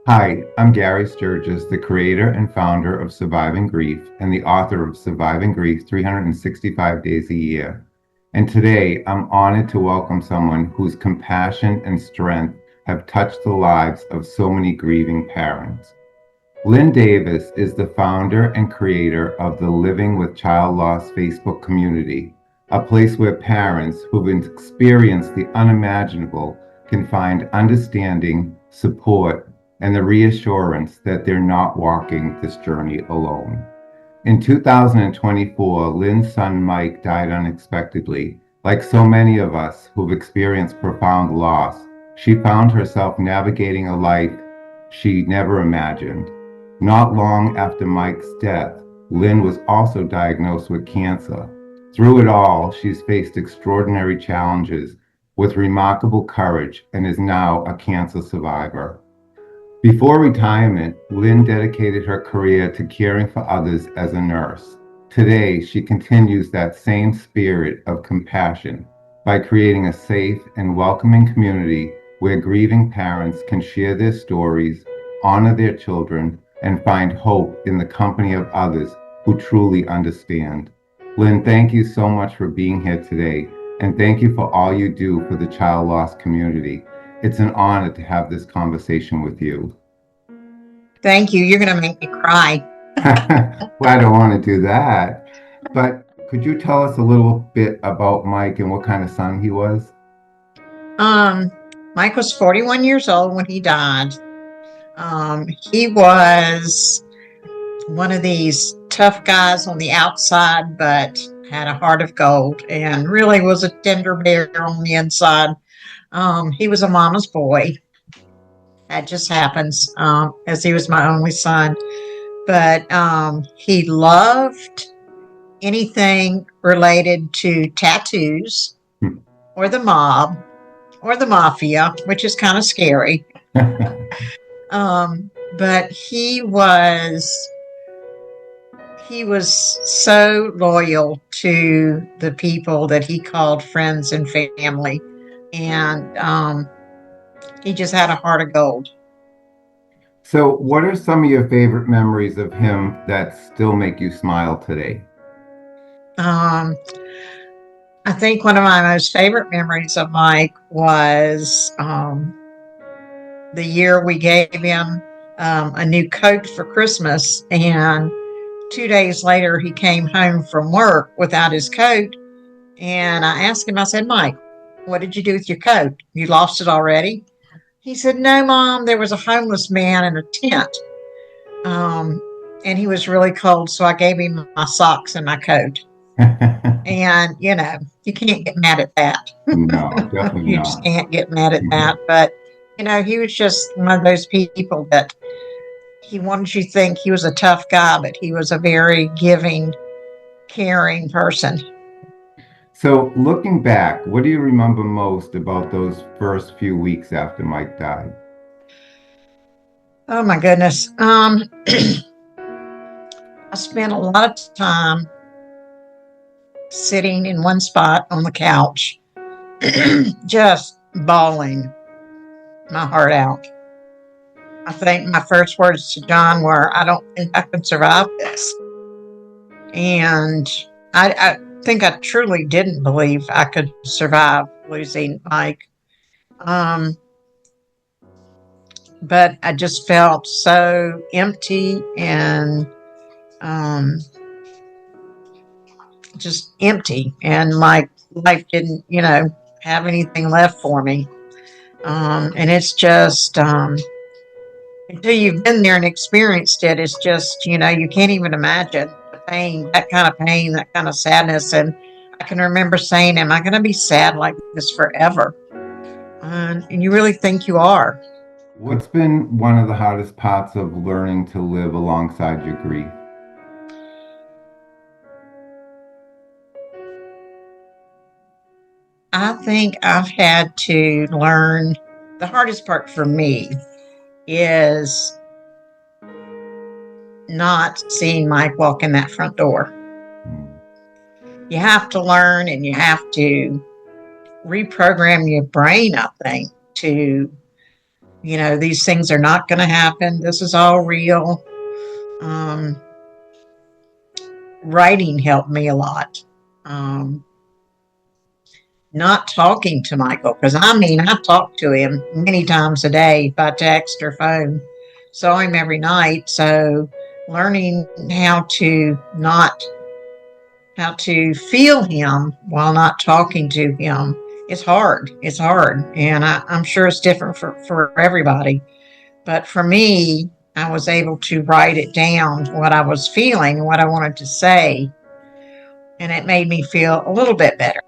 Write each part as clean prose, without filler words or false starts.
Hi, I'm Gary Sturgis, the creator and founder of Surviving Grief and the author of Surviving Grief 365 Days a Year. And today I'm honored to welcome someone whose compassion and strength have touched the lives of so many grieving parents. Lynn Davis is the founder and creator of the Living with Child Loss Facebook community, a place where parents who've experienced the unimaginable can find understanding, support, and the reassurance that they're not walking this journey alone. In 2024, Lynn's son Mike died unexpectedly. Like so many of us who've experienced profound loss, she found herself navigating a life she never imagined. Not long after Mike's death, Lynn was also diagnosed with cancer. Through it all, she's faced extraordinary challenges with remarkable courage and is now a cancer survivor. Before retirement, Lynn dedicated her career to caring for others as a nurse. Today, she continues that same spirit of compassion by creating a safe and welcoming community where grieving parents can share their stories, honor their children, and find hope in the company of others who truly understand. Lynn, thank you so much for being here today, and thank you for all you do for the child loss community. It's an honor to have this conversation with you. Thank you. You're going to make me cry. Well, I don't want to do that. But could you tell us a little bit about Mike and what kind of son he was? Um, Mike was 41 years old when he died. He was one of these tough guys on the outside, but had a heart of gold and really was a tender bear on the inside. He was a mama's boy. That just happens, as he was my only son. But he loved anything related to tattoos or the mob or the mafia, which is kind of scary. But he was so loyal to the people that he called friends and family, and he just had a heart of gold. So, what are some of your favorite memories of him that still make you smile today? Um, I think one of my most favorite memories of Mike was the year we gave him a new coat for Christmas, and 2 days later he came home from work without his coat. And I asked him, I said, Mike, what did you do with your coat? You lost it already? He said, no, Mom, there was a homeless man in a tent. Um, and he was really cold, so I gave him my socks and my coat. And, you can't get mad at that. No, definitely You just not. can't get mad at that. But, he was just one of those people that he wanted you to think he was a tough guy, but he was a very giving, caring person. So, looking back, what do you remember most about those first few weeks after Mike died? Oh my goodness. I spent a lot of time sitting in one spot on the couch, just bawling my heart out. I think my first words to John were, I don't think I can survive this. And I think I truly didn't believe I could survive losing Mike. Um, but I just felt so empty and um, just empty. And my life didn't, have anything left for me. And it's just, until you've been there and experienced it, it's just, you can't even imagine the pain, that kind of sadness. And I can remember saying, am I going to be sad like this forever? And you really think you are. What's been one of the hardest parts of learning to live alongside your grief? I think I've had to learn the hardest part for me is not seeing Mike walk in that front door. You have to learn and you have to reprogram your brain, I think, to these things are not going to happen. This is all real. Um, Writing helped me a lot. Um, Not talking to Michael, because I talk to him many times a day by text or phone. Saw him every night. So learning how to feel him while not talking to him is hard. It's hard. And I'm sure it's different for everybody. But for me, I was able to write it down, what I was feeling, what I wanted to say. And it made me feel a little bit better,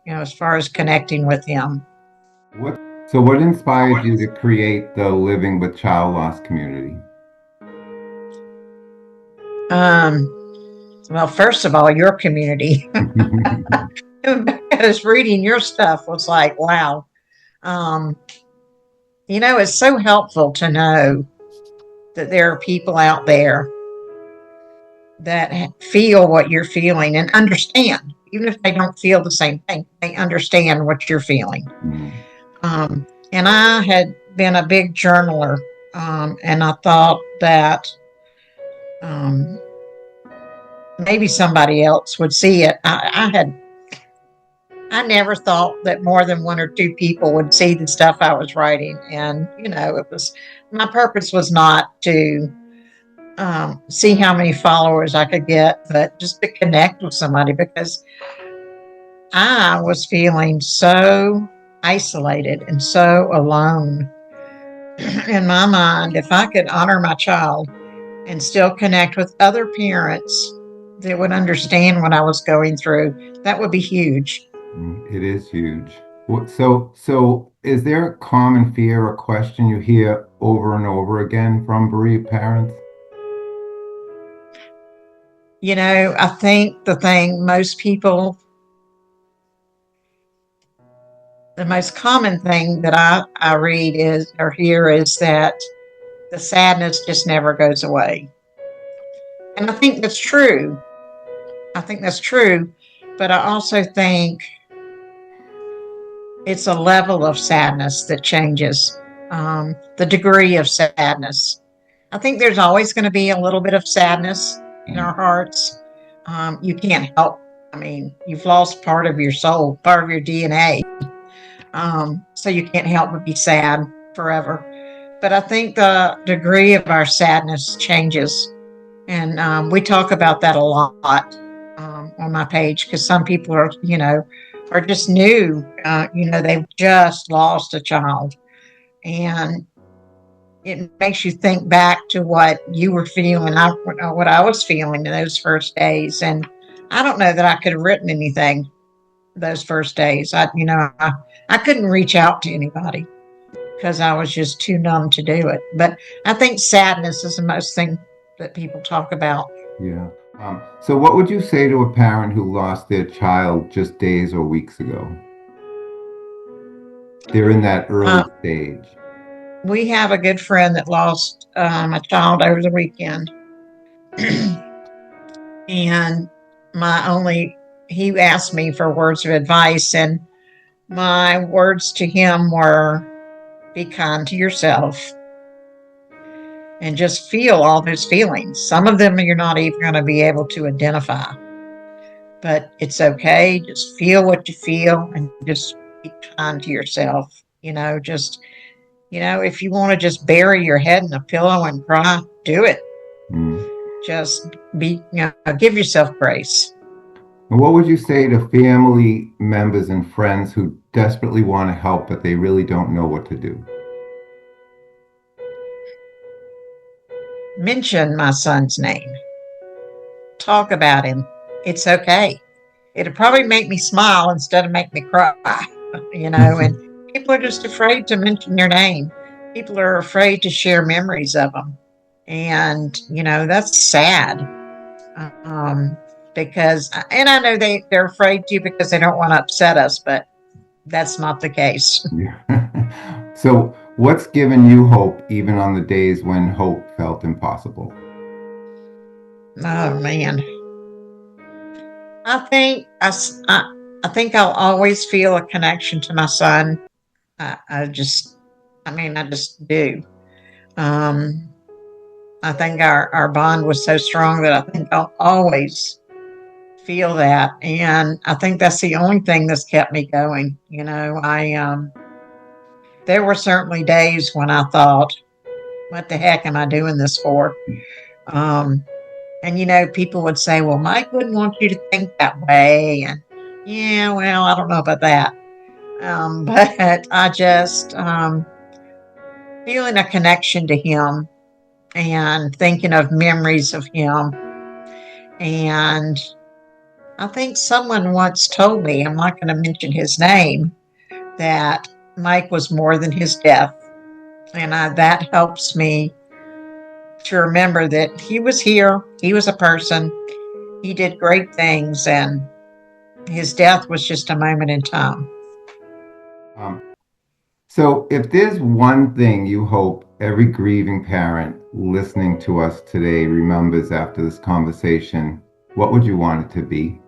as far as connecting with him. What, so what inspired you to create the Living with Child Loss community? Um, well, first of all, your community, because reading your stuff was like, wow. Um, it's so helpful to know that there are people out there that feel what you're feeling and understand, even if they don't feel the same thing, they understand what you're feeling. Mm. And I had been a big journaler, and I thought that um, maybe somebody else would see it. I never thought that more than one or two people would see the stuff I was writing, and it was my purpose was not to see how many followers I could get, but just to connect with somebody because I was feeling so isolated and so alone. In my mind, if I could honor my child and still connect with other parents that would understand what I was going through, that would be huge. It is huge. So is there a common fear or question you hear over and over again from bereaved parents? I think the most common thing that I read is or hear is that the sadness just never goes away. And I think that's true. I think that's true. But I also think it's a level of sadness that changes, the degree of sadness. I think there's always going to be a little bit of sadness in our hearts. You can't help. I mean, you've lost part of your soul, part of your DNA. So you can't help but be sad forever. But I think the degree of our sadness changes. And we talk about that a lot on my page because some people are just new. They've just lost a child. And it makes you think back to what you were feeling, what I was feeling in those first days. And I don't know that I could have written anything those first days. I couldn't reach out to anybody because I was just too numb to do it. But I think sadness is the most thing that people talk about. Yeah. So what would you say to a parent who lost their child just days or weeks ago? They're in that early Uh, stage. we have a good friend that lost a child over the weekend. And he asked me for words of advice, and my words to him were be kind to yourself and just feel all those feelings. Some of them you're not even going to be able to identify, but it's okay. Just feel what you feel and just be kind to yourself. If you want to just bury your head in a pillow and cry, do it. Mm. Just give yourself grace. And what would you say to family members and friends who desperately want to help, but they really don't know what to do? Mention my son's name. Talk about him. It's okay. It'll probably make me smile instead of make me cry, and people are just afraid to mention your name. People are afraid to share memories of them. And, that's sad. Um, and I know they're afraid to because they don't want to upset us, but that's not the case. Yeah. So what's given you hope even on the days when hope felt impossible? Oh, man. I think I think I'll always feel a connection to my son. I just I mean, I just do. Um, I think our bond was so strong that I think I'll always feel that. And I think that's the only thing that's kept me going. There were certainly days when I thought, what the heck am I doing this for? Um, and people would say, well, Mike wouldn't want you to think that way. And yeah, well, I don't know about that. But I just feeling a connection to him and thinking of memories of him. And I think someone once told me, I'm not going to mention his name, that Mike was more than his death. And that helps me to remember that he was here, he was a person, he did great things, and his death was just a moment in time. Um, so, if there's one thing you hope every grieving parent listening to us today remembers after this conversation, what would you want it to be?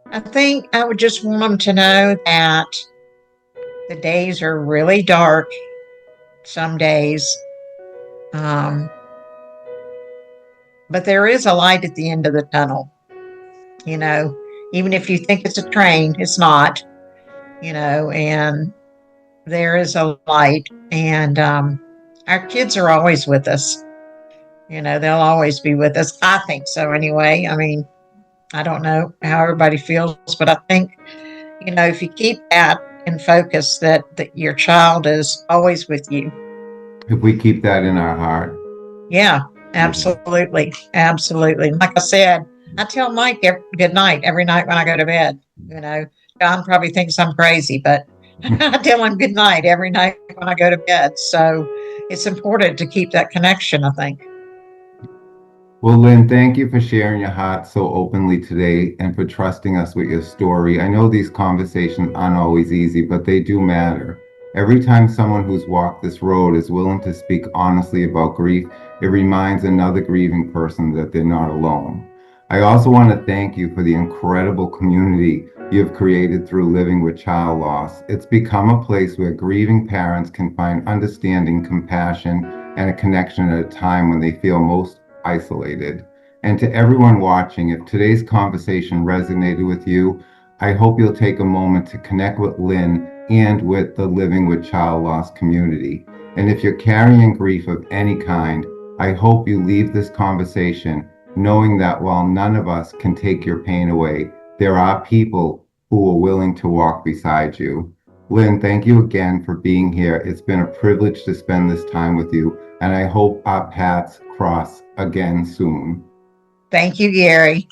I think I would just want them to know that the days are really dark some days, um, but there is a light at the end of the tunnel. You know, even if you think it's a train, it's not. And there is a light, and our kids are always with us. They'll always be with us. I think so, anyway. I mean, I don't know how everybody feels, but I think if you keep that in focus, that your child is always with you. If we keep that in our heart. Yeah, Yeah. absolutely. Absolutely. Like I said, I tell Mike good night every night when I go to bed. John probably thinks I'm crazy, but I tell him good night every night when I go to bed. So it's important to keep that connection, I think. Well, Lynn, thank you for sharing your heart so openly today and for trusting us with your story. I know these conversations aren't always easy, but they do matter. Every time someone who's walked this road is willing to speak honestly about grief, it reminds another grieving person that they're not alone. I also want to thank you for the incredible community you've created through living with child loss. It's become a place where grieving parents can find understanding, compassion, and a connection at a time when they feel most isolated. And to everyone watching, if today's conversation resonated with you, I hope you'll take a moment to connect with Lynn and with the Living with Child Loss community. And if you're carrying grief of any kind, I hope you leave this conversation knowing that while none of us can take your pain away, there are people who are willing to walk beside you. Lynn, thank you again for being here. It's been a privilege to spend this time with you, and I hope our paths cross again soon. Thank you, Gary.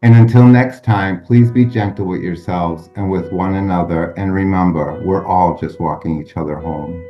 And until next time, please be gentle with yourselves and with one another, and remember, we're all just walking each other home.